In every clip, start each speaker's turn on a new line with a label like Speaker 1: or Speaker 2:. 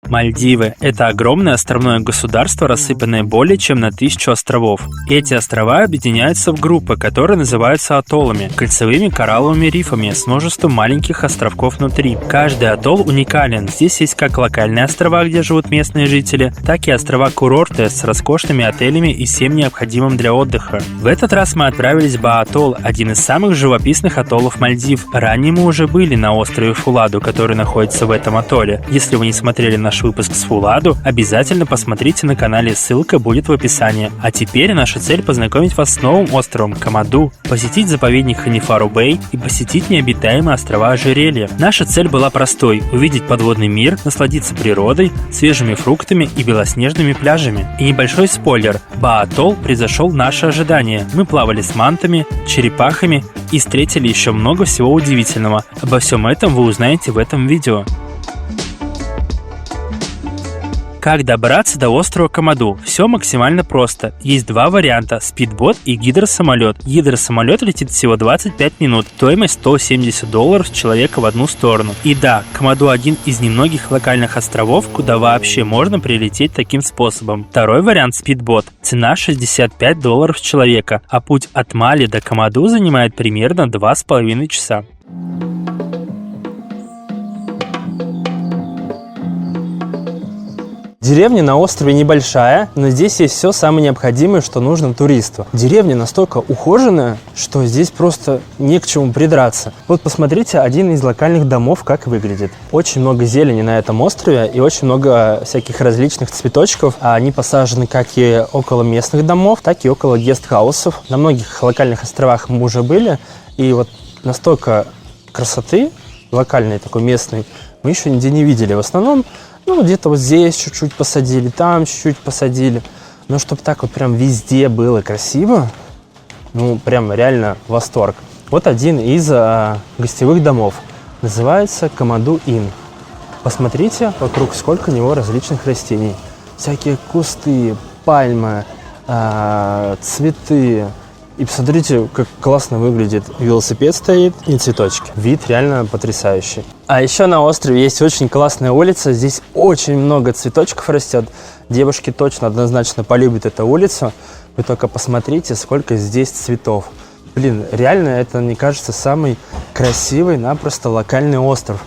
Speaker 1: Мальдивы – это огромное островное государство, рассыпанное более чем на 1000 островов. Эти острова объединяются в группы, которые называются атоллами – кольцевыми коралловыми рифами с множеством маленьких островков внутри. Каждый атолл уникален. Здесь есть как локальные острова, где живут местные жители, так и острова-курорты с роскошными отелями и всем необходимым для отдыха. В этот раз мы отправились в Баа-атолл, один из самых живописных атоллов Мальдив. Ранее мы уже были на острове Фуладу, который находится в этом атолле. Если вы не смотрели наш выпуск с Фуладу, обязательно посмотрите на канале, ссылка будет в описании. А теперь наша цель познакомить вас с новым островом Комоду, посетить заповедник Ханифару-Бэй и посетить необитаемые острова ожерелья. Наша цель была простой – увидеть подводный мир, насладиться природой, свежими фруктами и белоснежными пляжами. И небольшой спойлер – Баа-атолл превзошел наши ожидания. Мы плавали с мантами, черепахами и встретили еще много всего удивительного. Обо всем этом вы узнаете в этом видео. Как добраться до острова Комоду? Все максимально просто. Есть два варианта – спидбот и гидросамолет. Гидросамолет летит всего 25 минут, стоимость $170 с человека в одну сторону. И да, Комоду один из немногих локальных островов, куда вообще можно прилететь таким способом. Второй вариант – спидбот. Цена $65 с человека, а путь от Мали до Комоду занимает примерно 2,5 часа.
Speaker 2: Деревня на острове небольшая, но здесь есть все самое необходимое, что нужно туристу. Деревня настолько ухоженная, что здесь просто не к чему придраться. Вот посмотрите один из локальных домов, как выглядит. Очень много зелени на этом острове и очень много всяких различных цветочков. Они посажены как и около местных домов, так и около гестхаусов. На многих локальных островах мы уже были, и вот настолько красоты локальной, такой местной, мы еще нигде не видели. В основном где-то вот здесь чуть-чуть посадили, там чуть-чуть посадили. Но чтобы так вот прям везде было красиво, прям реально восторг. Вот один из гостевых домов. Называется Комоду Инн. Посмотрите вокруг, сколько у него различных растений. Всякие кусты, пальмы, цветы. И посмотрите, как классно выглядит. Велосипед стоит и цветочки. Вид реально потрясающий. А еще на острове есть очень классная улица. Здесь очень много цветочков растет. Девушки точно однозначно полюбят эту улицу. Вы только посмотрите, сколько здесь цветов. Реально это, мне кажется, самый красивый, напросто локальный остров.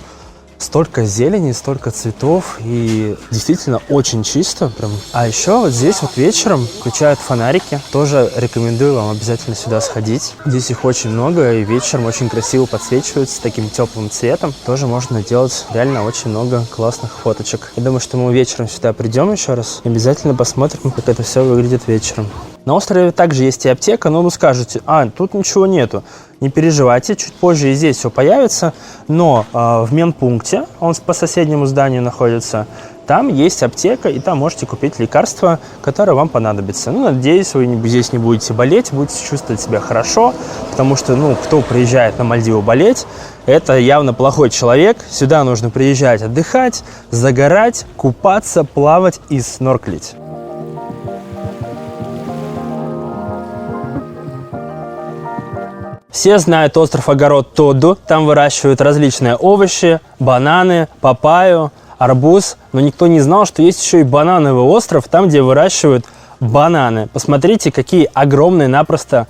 Speaker 2: Столько зелени, столько цветов и действительно очень чисто. Прям. А еще вот здесь вот вечером включают фонарики. Тоже рекомендую вам обязательно сюда сходить. Здесь их очень много и вечером очень красиво подсвечиваются таким теплым цветом. Тоже можно делать реально очень много классных фоточек. Я думаю, что мы вечером сюда придем еще раз. Обязательно посмотрим, как это все выглядит вечером. На острове также есть и аптека, но вы скажете, тут ничего нету. Не переживайте, чуть позже и здесь все появится, но в медпункте, он по соседнему зданию находится, там есть аптека, и там можете купить лекарства, которые вам понадобятся. Надеюсь, вы здесь не будете болеть, будете чувствовать себя хорошо, потому что, кто приезжает на Мальдивы болеть, это явно плохой человек. Сюда нужно приезжать отдыхать, загорать, купаться, плавать и снорклить. Все знают остров-огород Тодду. Там выращивают различные овощи, бананы, папайю, арбуз. Но никто не знал, что есть еще и банановый остров, там, где выращивают бананы. Посмотрите, какие огромные напросто...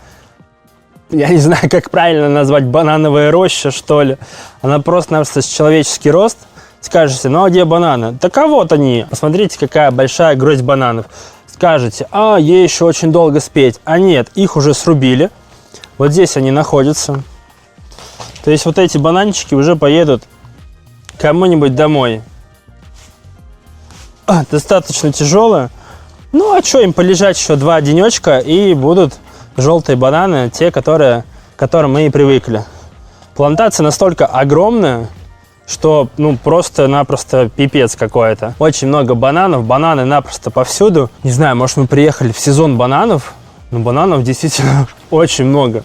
Speaker 2: Я не знаю, как правильно назвать, банановая роща, что ли. Она просто-напросто с человеческий рост. Скажете, а где бананы? Так вот они. Посмотрите, какая большая гроздь бананов. Скажете, ей еще очень долго спеть. А нет, их уже срубили. Вот здесь они находятся. То есть вот эти бананчики уже поедут кому-нибудь домой. Достаточно тяжелые. А что, им полежать еще 2 денечка, и будут желтые бананы, те, к которым мы и привыкли. Плантация настолько огромная, что просто-напросто пипец какой-то. Очень много бананов, бананы напросто повсюду. Не знаю, может, мы приехали в сезон бананов, но бананов действительно очень много.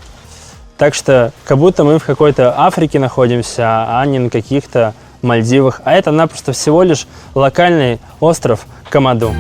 Speaker 2: Так что как будто мы в какой-то Африке находимся, а не на каких-то Мальдивах. А это напросто всего лишь локальный остров Комоду.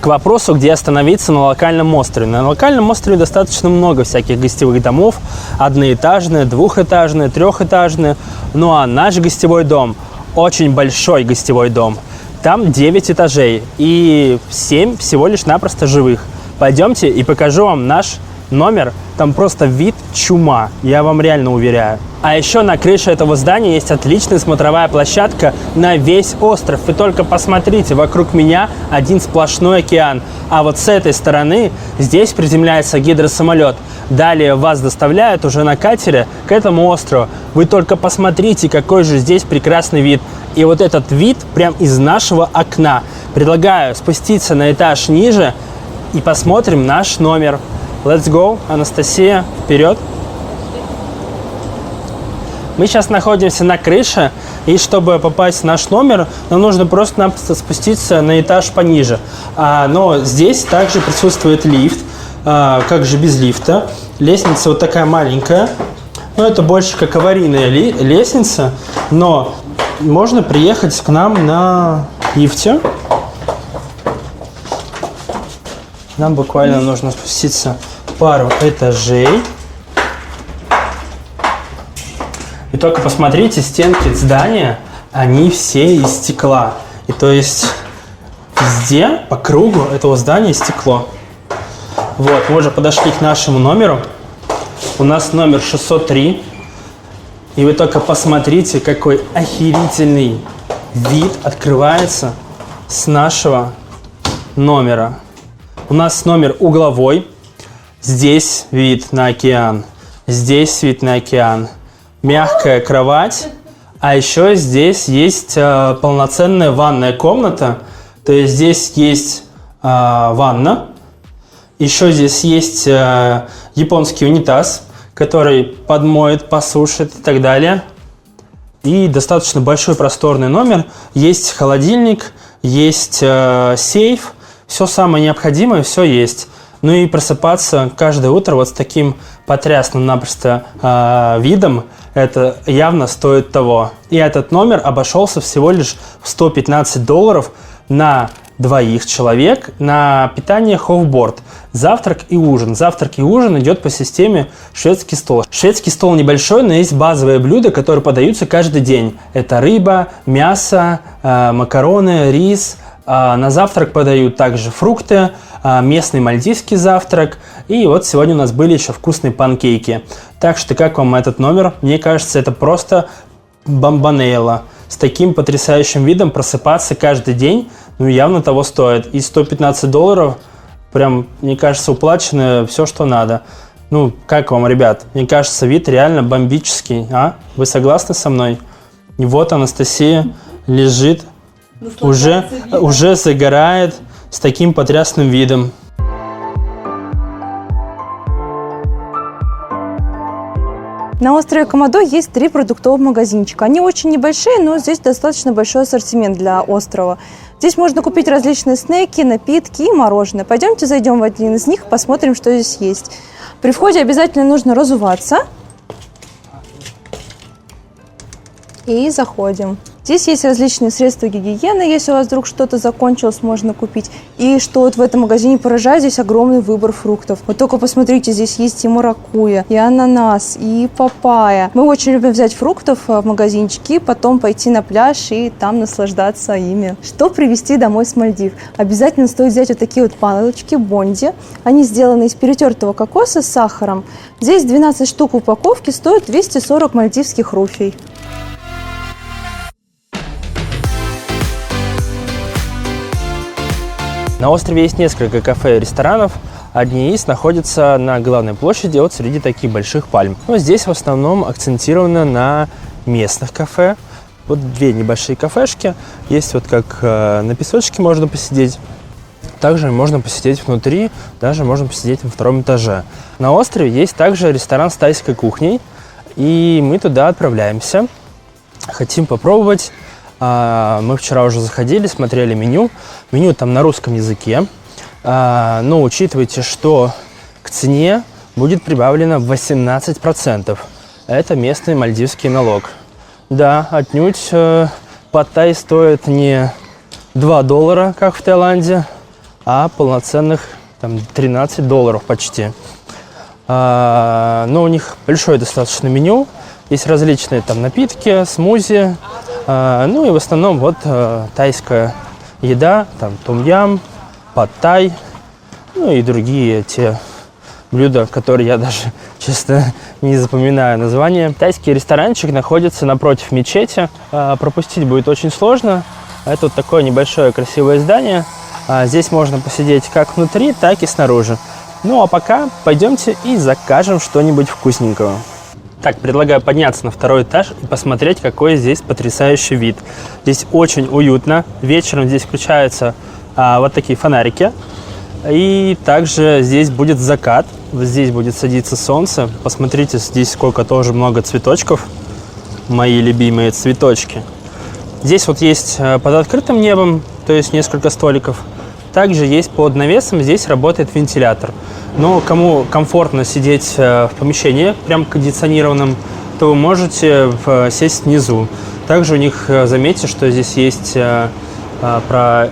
Speaker 2: К вопросу, где остановиться на локальном острове. На локальном острове достаточно много всяких гостевых домов. Одноэтажные, двухэтажные, трехэтажные. Ну а наш гостевой дом очень большой гостевой дом. Там 9 этажей и 7 всего лишь напросто живых. Пойдемте и покажу вам наш номер. Там просто вид чума, я вам реально уверяю. А еще на крыше этого здания есть отличная смотровая площадка на весь остров. Вы только посмотрите, вокруг меня один сплошной океан. А вот с этой стороны здесь приземляется гидросамолет. Далее вас доставляют уже на катере к этому острову. Вы только посмотрите, какой же здесь прекрасный вид. И вот этот вид прям из нашего окна. Предлагаю спуститься на этаж ниже и посмотрим наш номер. Let's go, Анастасия, вперед. Мы сейчас находимся на крыше, и чтобы попасть в наш номер, нам нужно просто-напросто спуститься на этаж пониже. Но здесь также присутствует лифт, как же без лифта. Лестница вот такая маленькая, но это больше как аварийная лестница, но можно приехать к нам на лифте. Нам буквально нужно спуститься пару этажей. И только посмотрите, стенки здания, они все из стекла. И то есть везде по кругу этого здания стекло. Вот, мы уже подошли к нашему номеру. У нас номер 603. И вы только посмотрите, какой охерительный вид открывается с нашего номера. У нас номер угловой. Здесь вид на океан. Здесь вид на океан. Мягкая кровать. А еще здесь есть полноценная ванная комната. То есть здесь есть ванна. Еще здесь есть японский унитаз, который подмоет, посушит и так далее. И достаточно большой просторный номер. Есть холодильник, есть сейф. Все самое необходимое, все есть. Ну и просыпаться каждое утро вот с таким потрясным-напросто видом, это явно стоит того. И этот номер обошелся всего лишь в $115 на двоих человек на питание хоуфборд. Завтрак и ужин. Завтрак и ужин идет по системе шведский стол. Шведский стол небольшой, но есть базовые блюда, которые подаются каждый день. Это рыба, мясо, макароны, рис. На завтрак подают также фрукты, местный мальдивский завтрак. И вот сегодня у нас были еще вкусные панкейки. Так что как вам этот номер? Мне кажется, это просто бомбанейла. С таким потрясающим видом просыпаться каждый день, ну, явно того стоит. И $115 прям, мне кажется, уплачено все, что надо. Ну, как вам, ребят? Мне кажется, вид реально бомбический, а? Вы согласны со мной? И вот Анастасия лежит, уже загорает с таким потрясным видом.
Speaker 3: На острове Комодо есть 3 продуктовых магазинчика. Они очень небольшие, но здесь достаточно большой ассортимент для острова. Здесь можно купить различные снеки, напитки и мороженое. Пойдемте зайдем в один из них, посмотрим, что здесь есть. При входе обязательно нужно разуваться. И заходим. Здесь есть различные средства гигиены, если у вас вдруг что-то закончилось, можно купить. И что вот в этом магазине поражает, здесь огромный выбор фруктов. Вот только посмотрите, здесь есть и маракуйя, и ананас, и папайя. Мы очень любим взять фруктов в магазинчике, потом пойти на пляж и там наслаждаться ими. Что привезти домой с Мальдив? Обязательно стоит взять вот такие вот палочки бонди. Они сделаны из перетертого кокоса с сахаром. Здесь 12 штук в упаковке, стоит 240 мальдивских руфий.
Speaker 2: На острове есть несколько кафе и ресторанов. Одни из находятся на главной площади вот среди таких больших пальм. Но здесь в основном акцентировано на местных кафе. Вот 2 небольшие кафешки. Есть вот как на песочке можно посидеть. Также можно посидеть внутри, даже можно посидеть на 2-м этаже. На острове есть также ресторан с тайской кухней. И мы туда отправляемся. Хотим попробовать. Мы вчера уже заходили, смотрели меню. Меню там на русском языке. Но учитывайте, что к цене будет прибавлено 18%. Это местный мальдивский налог. Да, отнюдь пад-тай стоит не $2, как в Таиланде, а полноценных там $13 почти. Но у них большое достаточно меню. Есть различные там напитки, смузи. Ну и в основном вот тайская еда, там том-ям, пад-тай, ну и другие те блюда, которые я даже, честно, не запоминаю название. Тайский ресторанчик находится напротив мечети. Пропустить будет очень сложно. Это вот такое небольшое красивое здание. Здесь можно посидеть как внутри, так и снаружи. Ну а пока пойдемте и закажем что-нибудь вкусненького. Так, предлагаю подняться на второй этаж и посмотреть, какой здесь потрясающий вид. Здесь очень уютно. Вечером здесь включаются вот такие фонарики. И также здесь будет закат. Здесь будет садиться солнце. Посмотрите, здесь сколько тоже много цветочков. Мои любимые цветочки. Здесь вот есть под открытым небом, то есть несколько столиков. Также есть под навесом, здесь работает вентилятор. Но кому комфортно сидеть в помещении, прям кондиционированном, то вы можете сесть внизу. Также у них, заметьте, что здесь есть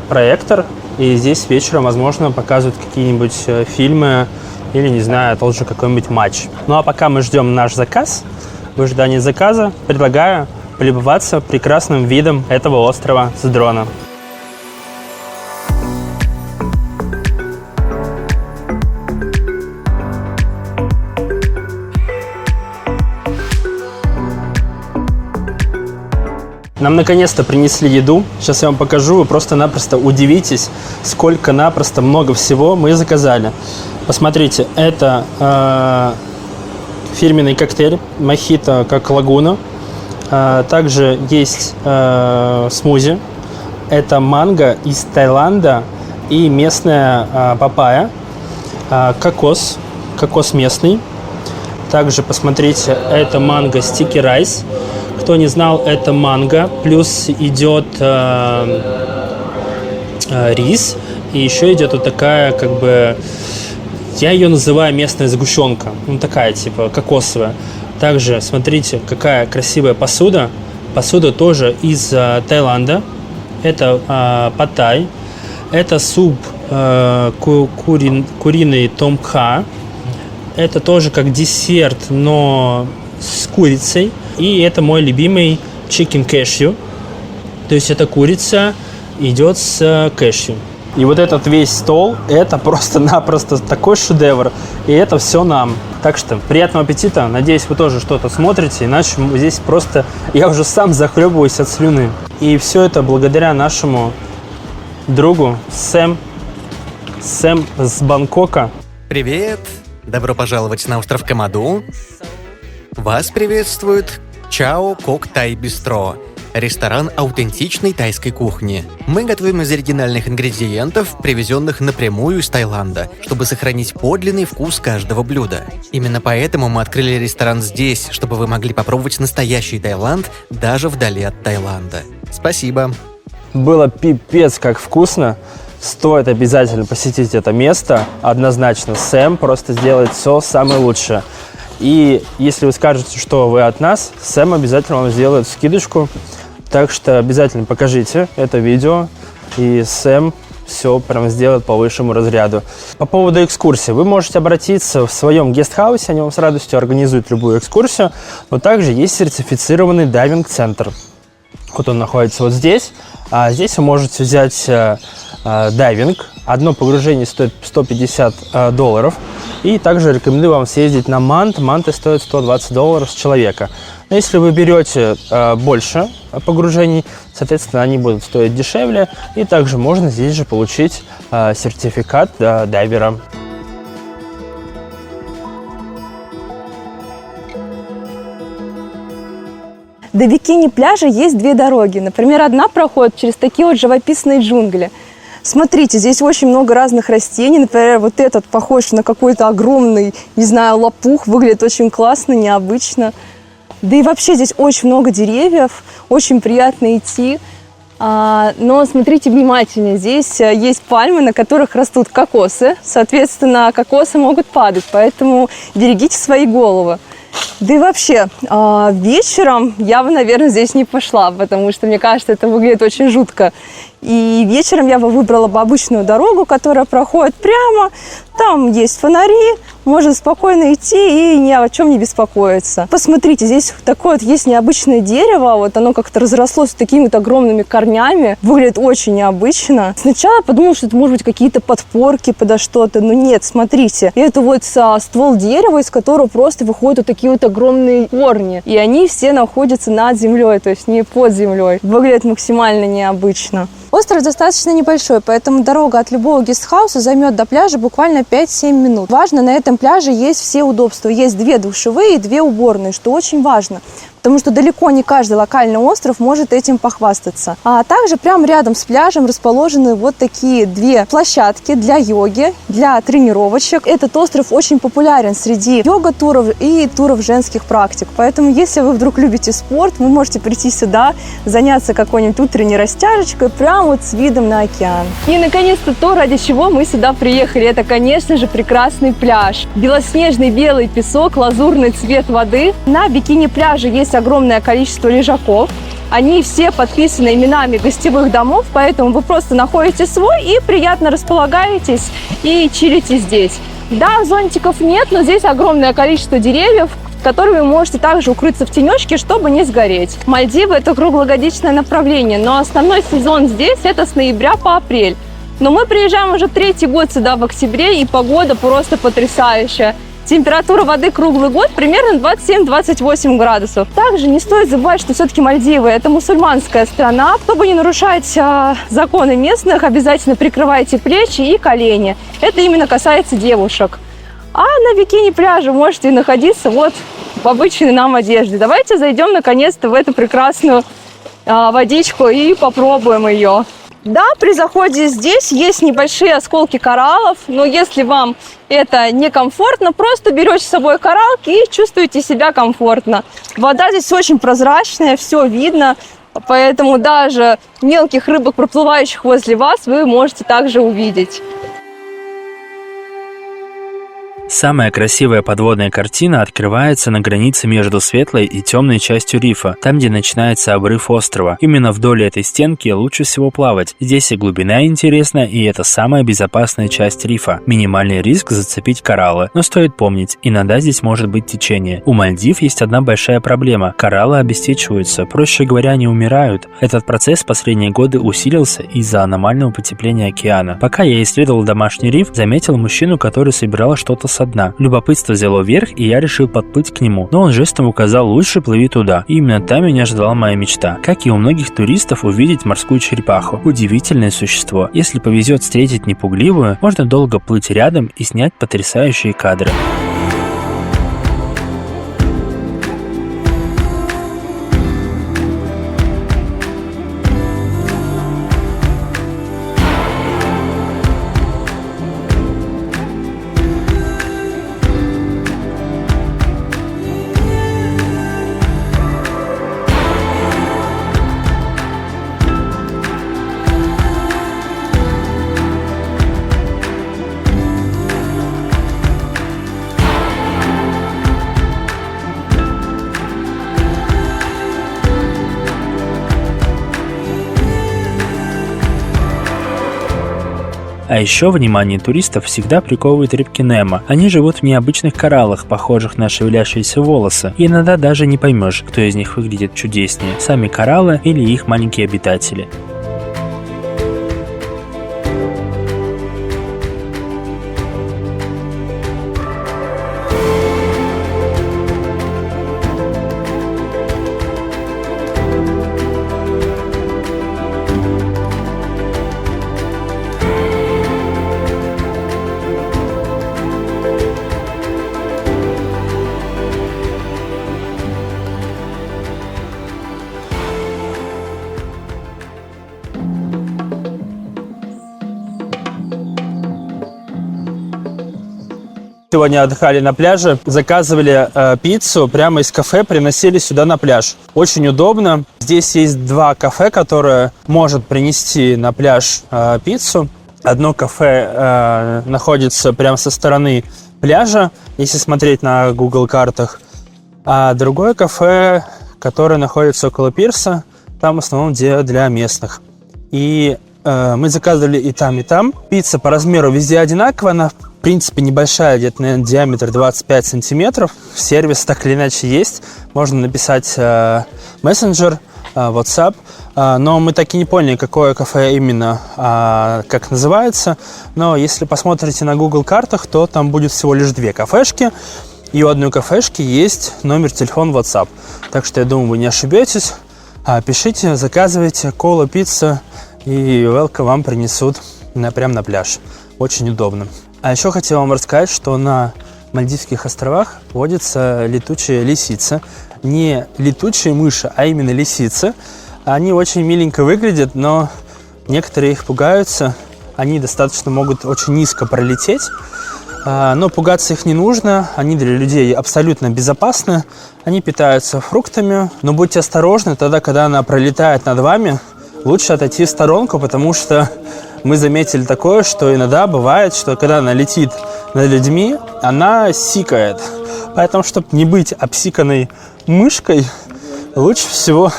Speaker 2: проектор, и здесь вечером, возможно, показывают какие-нибудь фильмы или, не знаю, тоже какой-нибудь матч. Ну а пока мы ждем наш заказ, в ожидании заказа предлагаю полюбоваться прекрасным видом этого острова с дрона. Нам наконец-то принесли еду. Сейчас я вам покажу. Вы просто-напросто удивитесь, сколько напросто много всего мы заказали. Посмотрите, это фирменный коктейль мохито как лагуна. Также есть смузи. Это манго из Таиланда и местная папайя. Кокос местный. Также посмотрите, это манго стики райс. Кто не знал, это манго, плюс идет рис, и еще идет вот такая, как бы, я ее называю местная сгущенка, ну такая, типа, кокосовая. Также, смотрите, какая красивая посуда. Посуда тоже из Таиланда. Это пад-тай. Это суп куриный том-кха. Это тоже как десерт, но с курицей. И это мой любимый chicken cashew. То есть это курица идет с кэшью. И вот этот весь стол, это просто-напросто такой шедевр. И это все нам. Так что приятного аппетита. Надеюсь, вы тоже что-то смотрите. Иначе здесь просто я уже сам захлебываюсь от слюны. И все это благодаря нашему другу Сэм. Сэм с Бангкока.
Speaker 4: Привет! Добро пожаловать на остров Камаду. Вас приветствует Чао Кок Тай Бистро, ресторан аутентичной тайской кухни. Мы готовим из оригинальных ингредиентов, привезенных напрямую из Таиланда, чтобы сохранить подлинный вкус каждого блюда. Именно поэтому мы открыли ресторан здесь, чтобы вы могли попробовать настоящий Таиланд даже вдали от Таиланда. Спасибо.
Speaker 2: Было пипец как вкусно. Стоит обязательно посетить это место. Однозначно, Сэм просто сделает все самое лучшее. И если вы скажете, что вы от нас, Сэм обязательно вам сделает скидочку. Так что обязательно покажите это видео, и Сэм все прям сделает по высшему разряду. По поводу экскурсии. Вы можете обратиться в своем гестхаусе, они вам с радостью организуют любую экскурсию. Но также есть сертифицированный дайвинг-центр. Вот он находится вот здесь. А здесь вы можете взять дайвинг. Одно погружение стоит $150. И также рекомендую вам съездить на манты. Манты стоят $120 с человека. Но если вы берете больше погружений, соответственно, они будут стоить дешевле. И также можно здесь же получить сертификат дайвера.
Speaker 3: До бикини-пляжа есть две дороги. Например, одна проходит через такие вот живописные джунгли. Смотрите, здесь очень много разных растений. Например, вот этот похож на какой-то огромный, не знаю, лопух. Выглядит очень классно, необычно. Да и вообще здесь очень много деревьев. Очень приятно идти. Но смотрите внимательнее. Здесь есть пальмы, на которых растут кокосы. Соответственно, кокосы могут падать. Поэтому берегите свои головы. Да и вообще, вечером я бы, наверное, здесь не пошла, потому что, мне кажется, это выглядит очень жутко. И вечером я бы выбрала бы обычную дорогу, которая проходит прямо. Там есть фонари, можно спокойно идти и ни о чем не беспокоиться. Посмотрите, здесь такое вот есть необычное дерево, вот оно как-то разрослось с такими вот огромными корнями, выглядит очень необычно. Сначала я подумала, что это может быть какие-то подпорки подо что-то, но нет, смотрите, это вот ствол дерева, из которого просто выходят вот такие вот огромные корни, и они все находятся над землей, то есть не под землей. Выглядит максимально необычно. Остров достаточно небольшой, поэтому дорога от любого гестхауса займет до пляжа буквально 5-7 минут. Важно, на этом пляже есть все удобства. Есть 2 душевые и 2 уборные, что очень важно. Потому что далеко не каждый локальный остров может этим похвастаться. А также прямо рядом с пляжем расположены вот такие 2 площадки для йоги, для тренировочек. Этот остров очень популярен среди йога-туров и туров женских практик. Поэтому, если вы вдруг любите спорт, вы можете прийти сюда, заняться какой-нибудь утренней растяжечкой прямо вот с видом на океан. И, наконец-то, то, ради чего мы сюда приехали, это, конечно же, прекрасный пляж. Белоснежный белый песок, лазурный цвет воды. На бикини-пляже есть огромное количество лежаков. Они все подписаны именами гостевых домов, поэтому вы просто находите свой и приятно располагаетесь и чилите здесь. Да, зонтиков нет, но здесь огромное количество деревьев, в которых вы можете также укрыться в тенечке, чтобы не сгореть. Мальдивы – это круглогодичное направление, но основной сезон здесь – это с ноября по апрель. Но мы приезжаем уже 3-й год сюда в октябре, и погода просто потрясающая. Температура воды круглый год примерно 27-28 градусов. Также не стоит забывать, что все-таки Мальдивы – это мусульманская страна. Чтобы не нарушать законы местных, обязательно прикрывайте плечи и колени. Это именно касается девушек. А на бикини-пляже можете находиться вот в обычной нам одежде. Давайте зайдем наконец-то в эту прекрасную водичку и попробуем ее. Да, при заходе здесь есть небольшие осколки кораллов, но если вам это некомфортно, просто берете с собой кораллки и чувствуете себя комфортно. Вода здесь очень прозрачная, все видно, поэтому даже мелких рыбок, проплывающих возле вас, вы можете также увидеть.
Speaker 1: Самая красивая подводная картина открывается на границе между светлой и темной частью рифа, там, где начинается обрыв острова. Именно вдоль этой стенки лучше всего плавать. Здесь и глубина интересна, и это самая безопасная часть рифа. Минимальный риск зацепить кораллы, но стоит помнить, иногда здесь может быть течение. У Мальдив есть одна большая проблема – кораллы обесцвечиваются, проще говоря, они умирают. Этот процесс в последние годы усилился из-за аномального потепления океана. Пока я исследовал домашний риф, заметил мужчину, который собирал что-то со дна. Любопытство взяло верх, и я решил подплыть к нему, но он жестом указал: лучше плыви туда. И именно там меня ждала моя мечта. Как и у многих туристов, увидеть морскую черепаху. Удивительное существо. Если повезет встретить непугливую, можно долго плыть рядом и снять потрясающие кадры. А еще внимание туристов всегда приковывают рыбки Немо. Они живут в необычных кораллах, похожих на шевелящиеся волосы. И иногда даже не поймешь, кто из них выглядит чудеснее – сами кораллы или их маленькие обитатели.
Speaker 2: Сегодня отдыхали на пляже, заказывали пиццу прямо из кафе, приносили сюда на пляж. Очень удобно. Здесь есть 2 кафе, которые может принести на пляж пиццу. Одно кафе находится прямо со стороны пляжа, если смотреть на Google картах. А другое кафе, которое находится около пирса, там в основном для местных. И Мы заказывали и там, и там. Пицца по размеру везде одинаковая, она в принципе небольшая, где-то, наверное, диаметр 25 сантиметров. Сервис так или иначе есть, можно написать мессенджер, WhatsApp, но мы так и не поняли, какое кафе именно, как называется. Но если посмотрите на Google картах, то там будет всего лишь 2 кафешки, и у одной кафешки есть номер телефона WhatsApp. Так что я думаю, вы не ошибетесь. Пишите, заказывайте, кола, пицца, и welcome вам принесут прямо на пляж. Очень удобно. А еще хотел вам рассказать, что на Мальдивских островах водится летучая лисица. Не летучие мыши, а именно лисицы. Они очень миленько выглядят, но некоторые их пугаются. Они достаточно могут очень низко пролететь. Но пугаться их не нужно. Они для людей абсолютно безопасны. Они питаются фруктами. Но будьте осторожны, тогда, когда она пролетает над вами, лучше отойти в сторонку, потому что мы заметили такое, что иногда бывает, что когда она летит над людьми, она сикает. Поэтому, чтобы не быть обсиканной мышкой, лучше всего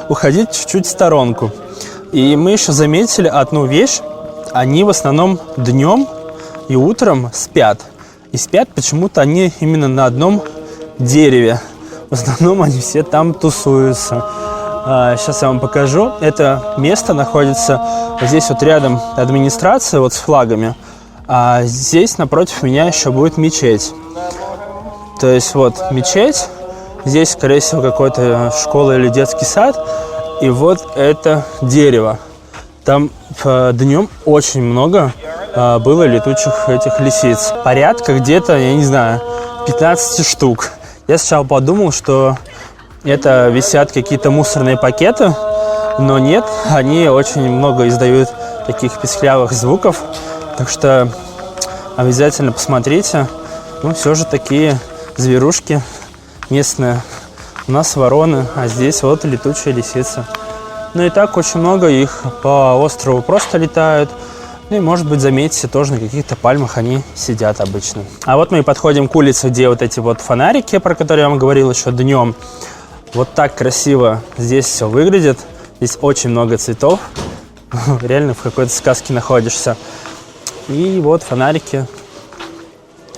Speaker 2: уходить чуть-чуть в сторонку. И мы еще заметили одну вещь. Они в основном днем и утром спят. И спят почему-то они именно на одном дереве. В основном они все там тусуются. Сейчас я вам покажу. Это место находится вот здесь вот рядом администрация вот с флагами. А здесь напротив меня еще будет мечеть. То есть вот мечеть. Здесь, скорее всего, какой-то школа или детский сад. И вот это дерево. Там днем очень много было летучих этих лисиц. Порядка где-то, я не знаю, 15 штук. Я сначала подумал, что это висят какие-то мусорные пакеты, но нет, они очень много издают таких писклявых звуков. Так что обязательно посмотрите. Ну, все же такие зверушки местные. У нас вороны, а здесь вот летучие лисицы. Ну и так очень много их по острову просто летают. Ну и, может быть, заметите, тоже на каких-то пальмах они сидят обычно. А вот мы и подходим к улице, где вот эти вот фонарики, про которые я вам говорил еще днем. Вот так красиво здесь все выглядит. Здесь очень много цветов. Реально в какой-то сказке находишься. И вот фонарики.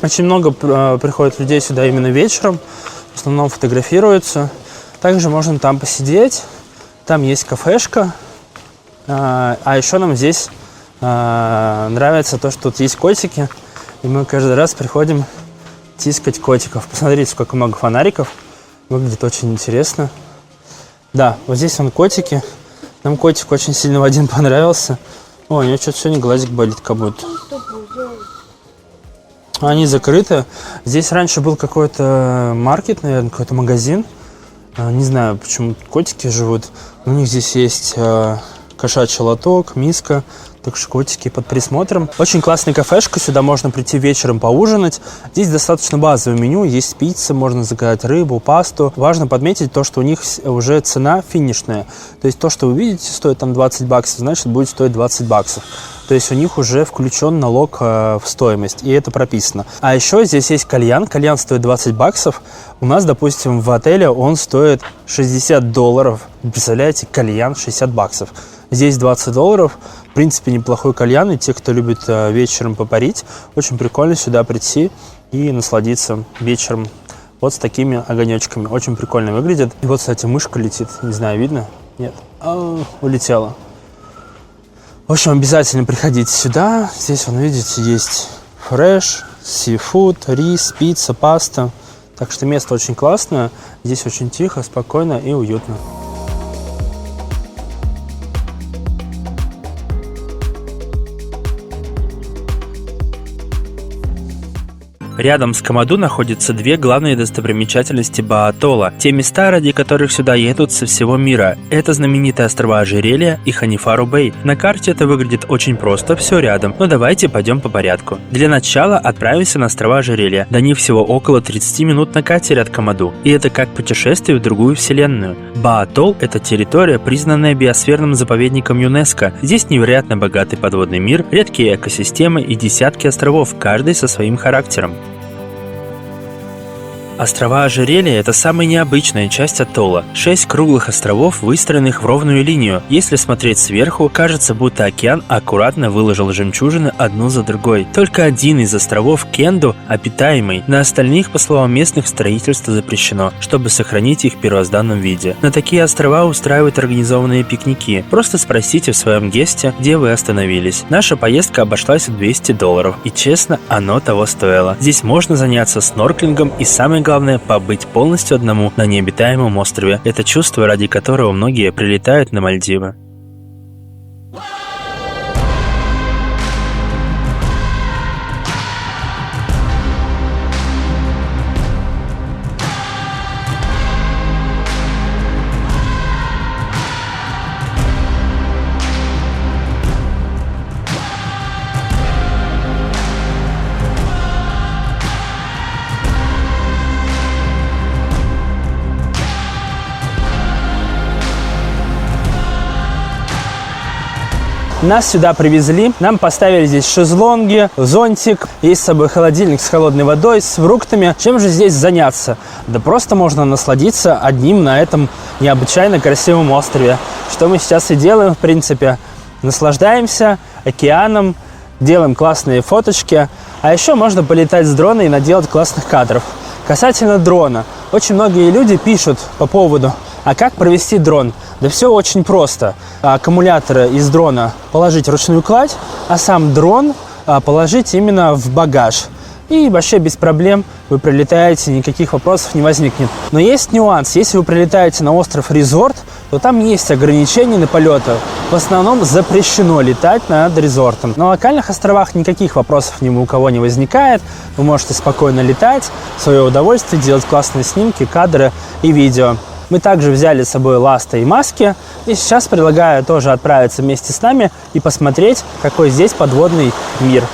Speaker 2: Очень много приходит людей сюда именно вечером. В основном фотографируются. Также можно там посидеть. Там есть кафешка. А еще нам здесь нравится то, что тут есть котики. И мы каждый раз приходим тискать котиков. Посмотрите, сколько много фонариков. Выглядит очень интересно. Да, вот здесь вон котики. Нам котик очень сильно один понравился. О, у него что-то сегодня глазик болит как будто. Они закрыты. Здесь раньше был какой-то маркет, наверное, какой-то магазин. Не знаю, почему котики живут. У них здесь есть кошачий лоток, миска. Так что котики под присмотром. Очень классная кафешка, сюда можно прийти вечером поужинать. Здесь достаточно базовое меню, есть пицца, можно заказать рыбу, пасту. Важно подметить то, что у них уже цена финишная. То есть то, что вы видите, стоит там 20 баксов, значит будет стоить 20 баксов. То есть у них уже включен налог в стоимость, и это прописано. А еще здесь есть кальян. Кальян стоит 20 баксов. У нас, допустим, в отеле он стоит $60. Представляете, кальян 60 баксов. Здесь $20. В принципе, неплохой кальян. И те, кто любит вечером попарить, очень прикольно сюда прийти и насладиться вечером вот с такими огонечками. Очень прикольно выглядит. И вот, кстати, мышка летит. Не знаю, видно? Нет. Улетела. В общем, обязательно приходите сюда. Здесь, вон, видите, есть фреш, сифуд, рис, пицца, паста. Так что место очень классное. Здесь очень тихо, спокойно и уютно.
Speaker 1: Рядом с Комоду находятся две главные достопримечательности Баатола, те места, ради которых сюда едут со всего мира. Это знаменитые острова Ожерелья и Ханифару-Бэй. На карте это выглядит очень просто, все рядом, но давайте пойдем по порядку. Для начала отправимся на острова Ожерелья. До них всего около 30 минут на катере от Комоду, и это как путешествие в другую вселенную. Баатол – это территория, признанная биосферным заповедником ЮНЕСКО. Здесь невероятно богатый подводный мир, редкие экосистемы и десятки островов, каждый со своим характером. Острова ожерелья – это самая необычная часть атолла. 6 круглых островов, выстроенных в ровную линию. Если смотреть сверху, кажется, будто океан аккуратно выложил жемчужины одну за другой. Только один из островов, Кенду, обитаемый. На остальных, по словам местных, строительство запрещено, чтобы сохранить их в первозданном виде. На такие острова устраивают организованные пикники. Просто спросите в своем гесте, где вы остановились. Наша поездка обошлась в $200. И честно, оно того стоило. Здесь можно заняться снорклингом и, самое главное, побыть полностью одному на необитаемом острове. Это чувство, ради которого многие прилетают на Мальдивы.
Speaker 2: Нас сюда привезли, нам поставили здесь шезлонги, зонтик, есть с собой холодильник с холодной водой, с фруктами. Чем же здесь заняться? Да просто можно насладиться одним на этом необычайно красивом острове. Что мы сейчас и делаем, в принципе. Наслаждаемся океаном, делаем классные фоточки. А еще можно полетать с дрона и наделать классных кадров. Касательно дрона. Очень многие люди пишут по поводу, а как провести дрон? Да все очень просто. Аккумуляторы из дрона положить в ручную кладь, а сам дрон положить именно в багаж. И вообще без проблем вы прилетаете, никаких вопросов не возникнет. Но есть нюанс. Если вы прилетаете на остров Резорт, то там есть ограничения на полеты. В основном запрещено летать над резортом. На локальных островах никаких вопросов ни у кого не возникает. Вы можете спокойно летать, в свое удовольствие, делать классные снимки, кадры и видео. Мы также взяли с собой ласты и маски. И сейчас предлагаю тоже отправиться вместе с нами и посмотреть, какой здесь подводный мир.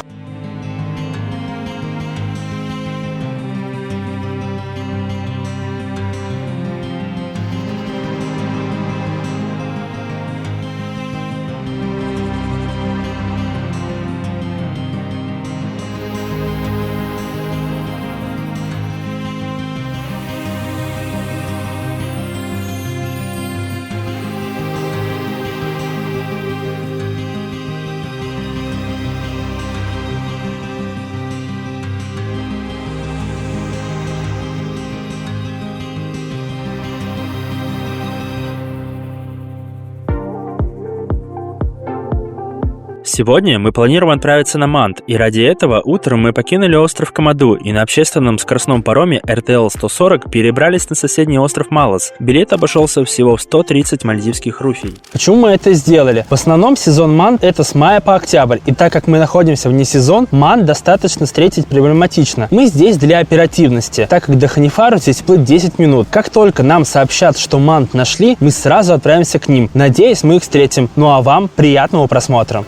Speaker 1: Сегодня мы планируем отправиться на Мант, и ради этого утром мы покинули остров Комоду и на общественном скоростном пароме RTL-140 перебрались на соседний остров Малас. Билет обошелся всего в 130 мальдивских руфий.
Speaker 2: Почему мы это сделали? В основном сезон Мант это с мая по октябрь, и так как мы находимся вне сезон, Мант достаточно встретить проблематично. Мы здесь для оперативности, так как до Ханифару здесь плыть 10 минут. Как только нам сообщат, что Мант нашли, мы сразу отправимся к ним. Надеюсь, мы их встретим. Ну а вам приятного просмотра.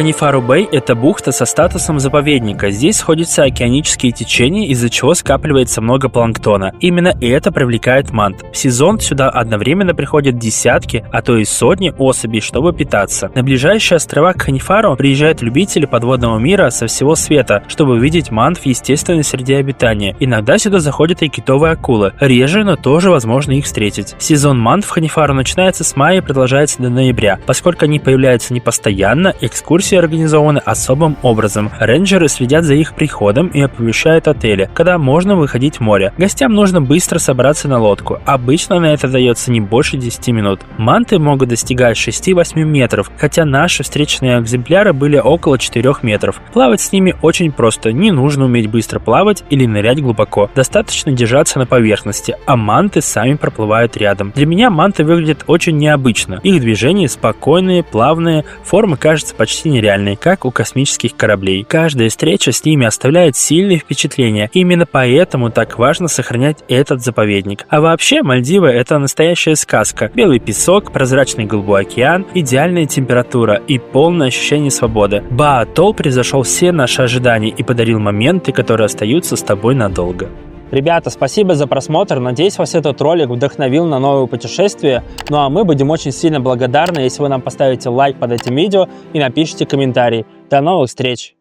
Speaker 1: Ханифару-Бэй – это бухта со статусом заповедника. Здесь сходятся океанические течения, из-за чего скапливается много планктона. Именно это привлекает мант. В сезон сюда одновременно приходят десятки, а то и сотни особей, чтобы питаться. На ближайшие острова к Ханифару приезжают любители подводного мира со всего света, чтобы увидеть мант в естественной среде обитания. Иногда сюда заходят и китовые акулы. Реже, но тоже возможно их встретить. Сезон мант в Ханифару начинается с мая и продолжается до ноября. Поскольку они появляются не постоянно, экскурсии экскурсии организованы особым образом. Рейнджеры следят за их приходом и оповещают отели, когда можно выходить в море. Гостям нужно быстро собраться на лодку. Обычно на это дается не больше 10 минут. Манты могут достигать 6-8 метров, хотя наши встречные экземпляры были около 4 метров. Плавать с ними очень просто. Не нужно уметь быстро плавать или нырять глубоко. Достаточно держаться на поверхности, а манты сами проплывают рядом. Для меня манты выглядят очень необычно. Их движения спокойные, плавные, форма кажется почти нереальной, как у космических кораблей. Каждая встреча с ними оставляет сильные впечатления. Именно поэтому так важно сохранять этот заповедник. А вообще, Мальдивы — это настоящая сказка. Белый песок, прозрачный голубой океан, идеальная температура и полное ощущение свободы. Ба-атолл превзошел все наши ожидания и подарил моменты, которые остаются с тобой надолго.
Speaker 2: Ребята, спасибо за просмотр. Надеюсь, вас этот ролик вдохновил на новое путешествие. Ну а мы будем очень сильно благодарны, если вы нам поставите лайк под этим видео и напишите комментарий. До новых встреч!